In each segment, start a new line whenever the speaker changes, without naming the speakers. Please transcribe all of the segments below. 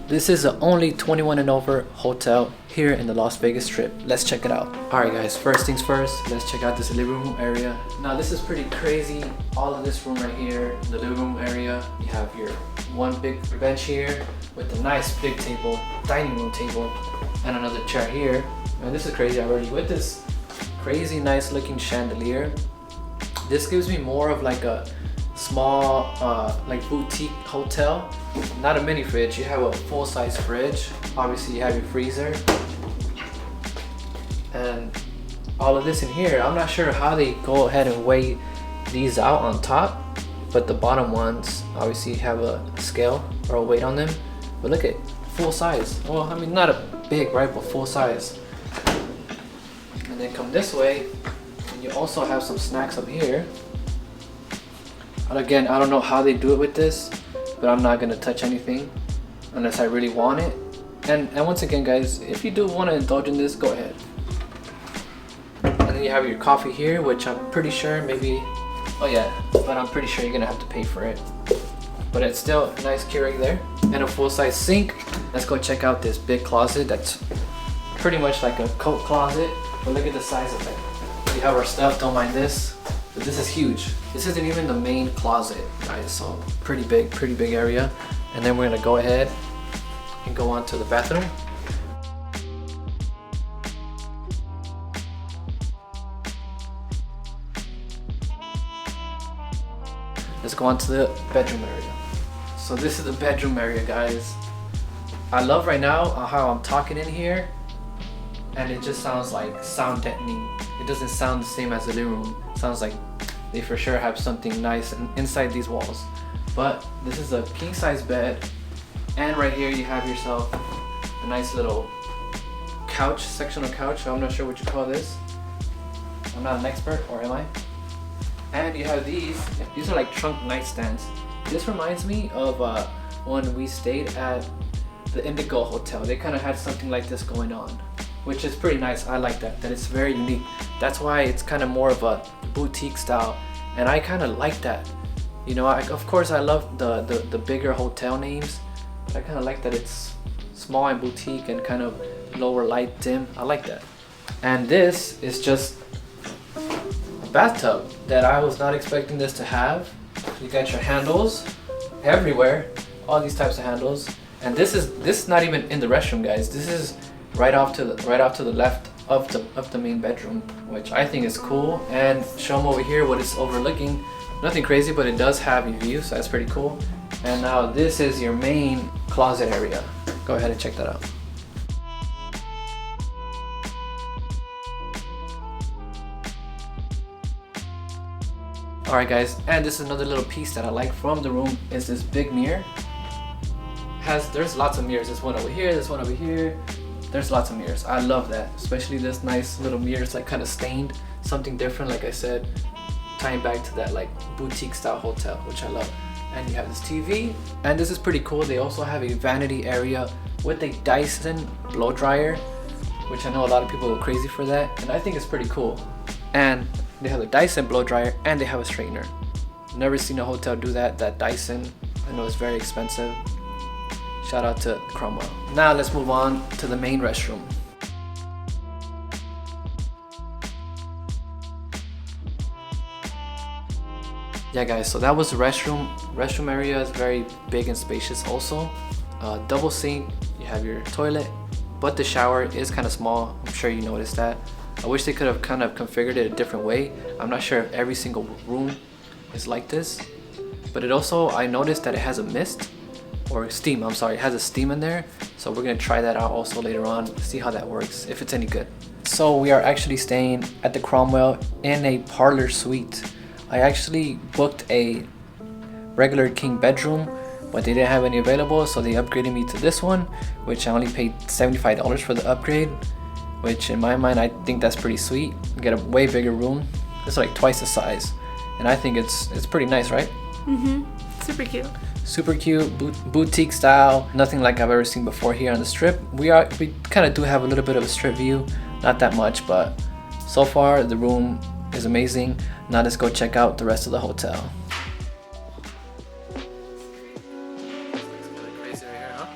This is the only 21 and over hotel here in the Las Vegas Strip. Let's check it out. Alright guys, first things first, let's check out this living room area. Now this is pretty crazy. All of this room right here, the living room area, you have your one big bench here with a nice big table, dining room table, and another chair here. And this is crazy already with this crazy nice looking chandelier. This gives me more of like a small like boutique hotel, not a mini fridge. You have a full-size fridge, obviously you have your freezer, and all of this in here. I'm not sure how they go ahead and weigh these out on top, but the bottom ones obviously have a scale or a weight on them. But look at full size. Well, I mean, not a big, right, but full size. And then come this way and you also have some snacks up here. And again, I don't know how they do it with this, but I'm not gonna touch anything unless I really want it. And once again guys, if you do want to indulge in this, go ahead. And then you have your coffee here, which I'm pretty sure maybe, oh yeah, but I'm pretty sure you're gonna have to pay for it. But it's still a nice Keurig there. And a full-size sink. Let's go check out this big closet that's pretty much like a coat closet, but look at the size of it. We have our stuff, don't mind this, but this is huge. This isn't even the main closet, guys, so pretty big area. And then we're gonna go ahead and go on to the bathroom. Let's go on to the bedroom area. So this is the bedroom area, guys. I love right now how I'm talking in here, and it just sounds like sound deadening. It doesn't sound the same as the living room. It sounds like they for sure have something nice inside these walls. But this is a king size bed, and right here you have yourself a nice little couch, sectional couch. I'm not sure what you call this. I'm not an expert, or am I? And you have these are like trunk nightstands. This reminds me of when we stayed at the Indigo Hotel. They kind of had something like this going on, which is pretty nice. I like that it's very unique. That's why it's kind of more of a boutique style, and I kind of like that. You know, of course I love the bigger hotel names, but I kind of like that it's small and boutique and kind of lower light, dim. I like that. And this is just a bathtub that I was not expecting this to have. You got your handles everywhere, all these types of handles. And this is not even in the restroom, guys. This is right off to the left of the main bedroom, which I think is cool. And show them over here what it's overlooking. Nothing crazy, but it does have a view, so that's pretty cool. And now this is your main closet area. Go ahead and check that out. Alright guys, and this is another little piece that I like from the room is this big mirror. There's lots of mirrors. There's one over here, there's one over here. There's lots of mirrors. I love that, especially this nice little mirror. It's like kind of stained, something different, like I said, tying back to that like boutique style hotel, which I love. And you have this TV, and this is pretty cool. They also have a vanity area with a Dyson blow dryer, which I know a lot of people go crazy for that, and I think it's pretty cool. And they have a Dyson blow dryer, and they have a straightener. Never seen a hotel do that Dyson. I know it's very expensive. Shout out to Cromwell. Now let's move on to the main restroom. Yeah guys, so that was the restroom. Restroom area is very big and spacious also. Double sink, you have your toilet, but the shower is kind of small. I'm sure you noticed that. I wish they could have kind of configured it a different way. I'm not sure if every single room is like this, but it also, I noticed that it has a mist, or steam, I'm sorry, it has a steam in there. So we're gonna try that out also later on, see how that works, if it's any good. So we are actually staying at the Cromwell in a Parlor Suite. I actually booked a regular king bedroom, but they didn't have any available, so they upgraded me to this one, which I only paid $75 for the upgrade, which in my mind, I think that's pretty sweet. You get a way bigger room. It's like twice the size, and I think it's pretty nice, right?
Super cute.
Super cute, boutique style, nothing like I've ever seen before here on the Strip. We kind of do have a little bit of a Strip view, not that much, but so far the room is amazing. Now let's go check out the rest of the hotel. Crazy right here, huh?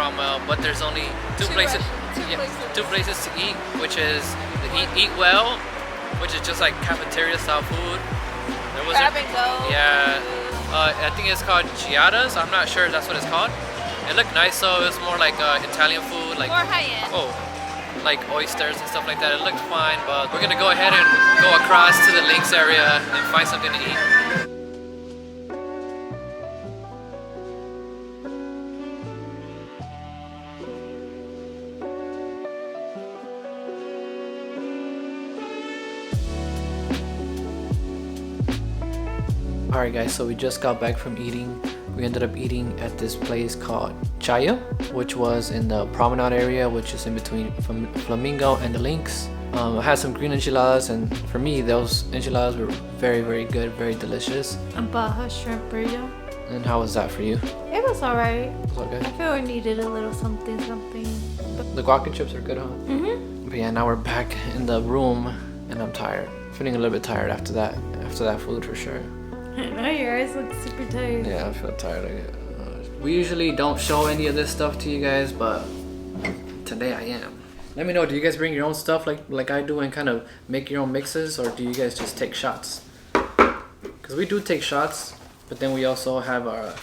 Cromwell, but there's only two places to eat, which is the Eat Well, which is just like cafeteria style food. There was
Grab and go.
Yeah, I think it's called Giadas. I'm not sure if that's what it's called. It looked nice though. It was more like Italian food, like
More high end.
oh, like oysters and stuff like that. It looked fine, but we're gonna go ahead and go across to the links area and find something to eat. Alright guys, so we just got back from eating. We ended up eating at this place called Chaya, which was in the promenade area, which is in between Flamingo and the Links. I had some green enchiladas, and for me those enchiladas were very, very good, very delicious.
A Baja shrimp burrito.
And how was that for you?
It was alright.
Was that good?
I feel we needed a little something.
The guac and chips are good, huh?
Mm-hmm.
But yeah, now we're back in the room and I'm tired. Feeling a little bit tired after that food for sure.
I know, your eyes look super tired.
Yeah, I feel tired. We usually don't show any of this stuff to you guys, but today I am. Let me know, do you guys bring your own stuff like I do and kind of make your own mixes, or do you guys just take shots? Because we do take shots, but then we also have our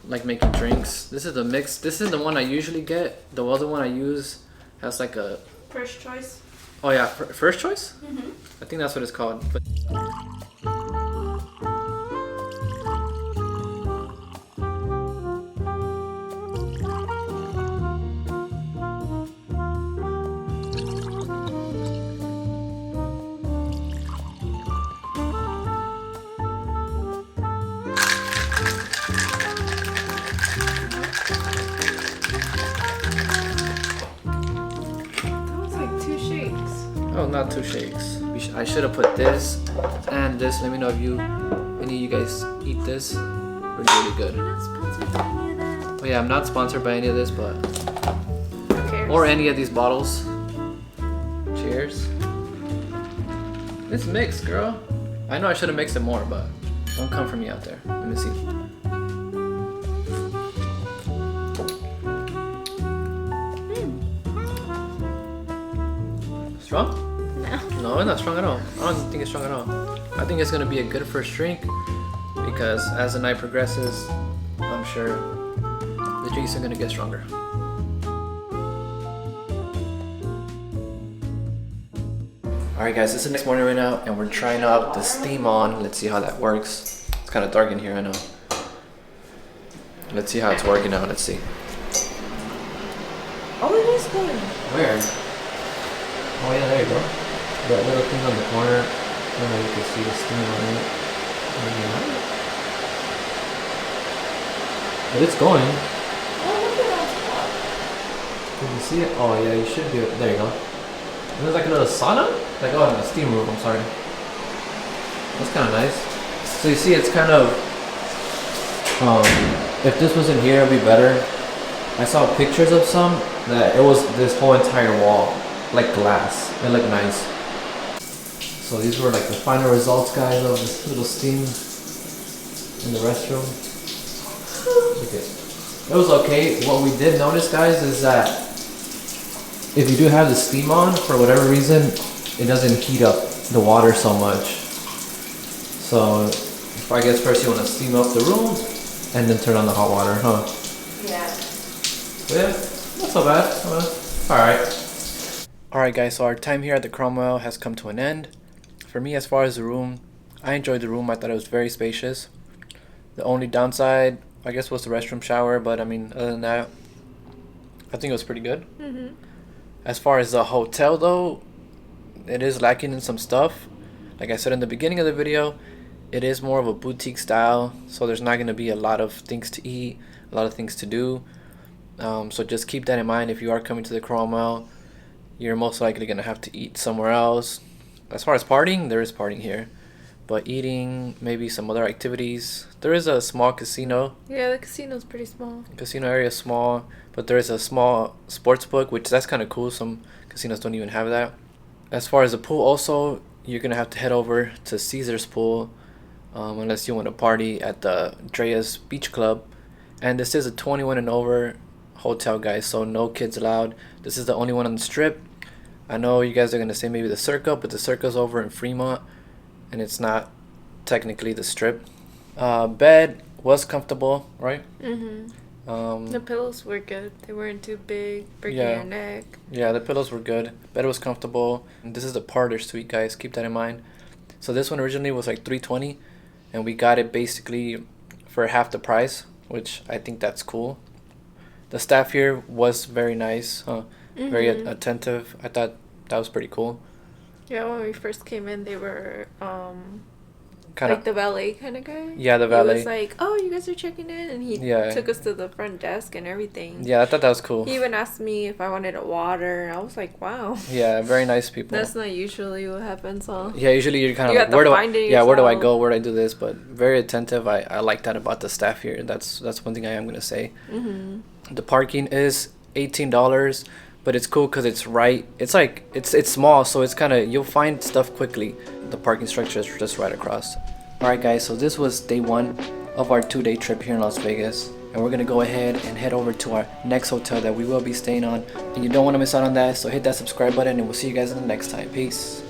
like making drinks. This is the mix. This is the one I usually get. The other one I use has like a
First choice.
oh yeah, first choice.
Mm-hmm.
I think that's what it's called. But oh, not two shakes. I should have put this and this. Let me know if any of you guys eat this. Really good.
You're not sponsored by any of that.
Oh yeah, I'm not sponsored by any of this, but
Who cares?
or any of these bottles. Cheers. It's mixed, girl. I know I should have mixed it more, but don't come for me out there. Let me see. Strong? No, it's not strong at all. I don't think it's strong at all. I think it's gonna be a good first drink because as the night progresses, I'm sure the drinks are gonna get stronger. Alright guys, this is the next morning right now and we're trying out the steam on. Let's see how that works. It's kind of dark in here, I know. Let's see how it's working out. Let's see.
Oh, it is good.
Where? Oh yeah, there you go. That little thing on the corner. I don't know if you can see the steam on it. But it's going.
Oh, look at that.
Can you see it? Oh yeah, you should be. There you go. And there's like a little sauna? Like, oh, no, steam room, I'm sorry. That's kind of nice. So you see it's kind of, if this wasn't here, it'd be better. I saw pictures of some that it was this whole entire wall, like glass. It looked nice. So these were like the final results, guys, of this little steam in the restroom. Okay. It was okay. What we did notice, guys, is that if you do have the steam on, for whatever reason, it doesn't heat up the water so much. So I guess first you want to steam up the room and then turn on the hot water, huh?
Yeah.
Yeah, not so bad. Alright. Alright guys, so our time here at the Cromwell has come to an end. For me, as far as the room, I enjoyed the room. I thought it was very spacious. The only downside, I guess, was the restroom shower, but I mean, other than that, I think it was pretty good.
Mm-hmm.
As far as the hotel though, it is lacking in some stuff. Like I said in the beginning of the video, it is more of a boutique style, so there's not going to be a lot of things to eat, a lot of things to do. So just keep that in mind. If you are coming to the Cromwell, you're most likely going to have to eat somewhere else. As far as partying, there is partying here. But eating, maybe some other activities. There is a small casino.
Yeah, the casino's pretty small.
Casino area is small, but there is a small sports book, which that's kind of cool. Some casinos don't even have that. As far as the pool also, you're going to have to head over to Caesar's pool, unless you want to party at the Drea's Beach Club. And this is a 21 and over hotel, guys, so no kids allowed. This is the only one on the Strip. I know you guys are gonna say maybe the Circa, but the Circa's over in Fremont, and it's not technically the Strip. Bed was comfortable, right?
The pillows were good. They weren't too big, breaking
Yeah.
your neck.
Yeah, the pillows were good. Bed was comfortable. And this is the Parlor Suite, guys. Keep that in mind. So this one originally was like $320, and we got it basically for half the price, which I think that's cool. The staff here was very nice, very attentive. I thought that was pretty cool.
Yeah, when we first came in, they were
Kind
like
of.
the valet kind of guy.
Yeah, the
He
valet.
was like, "Oh, you guys are checking in," and he
Yeah.
took us to the front desk and everything.
Yeah, I thought that was cool.
He even asked me if I wanted a water, and I was like, "Wow."
Yeah, very nice people.
That's not usually what happens, huh?
Yeah, usually you're kind of
You
like,
have to
where do
find
I?
it
Yeah, where do I
yourself.
go? Where do I do this? But very attentive. I like that about the staff here. That's one thing I am gonna say. The parking is $18, but it's cool because it's right. It's like it's small, so it's kind of, you'll find stuff quickly. The parking structure is just right across. All right, guys. So this was day 1 of our 2-day trip here in Las Vegas, and we're gonna go ahead and head over to our next hotel that we will be staying on. And you don't want to miss out on that. So hit that subscribe button, and we'll see you guys in the next time. Peace.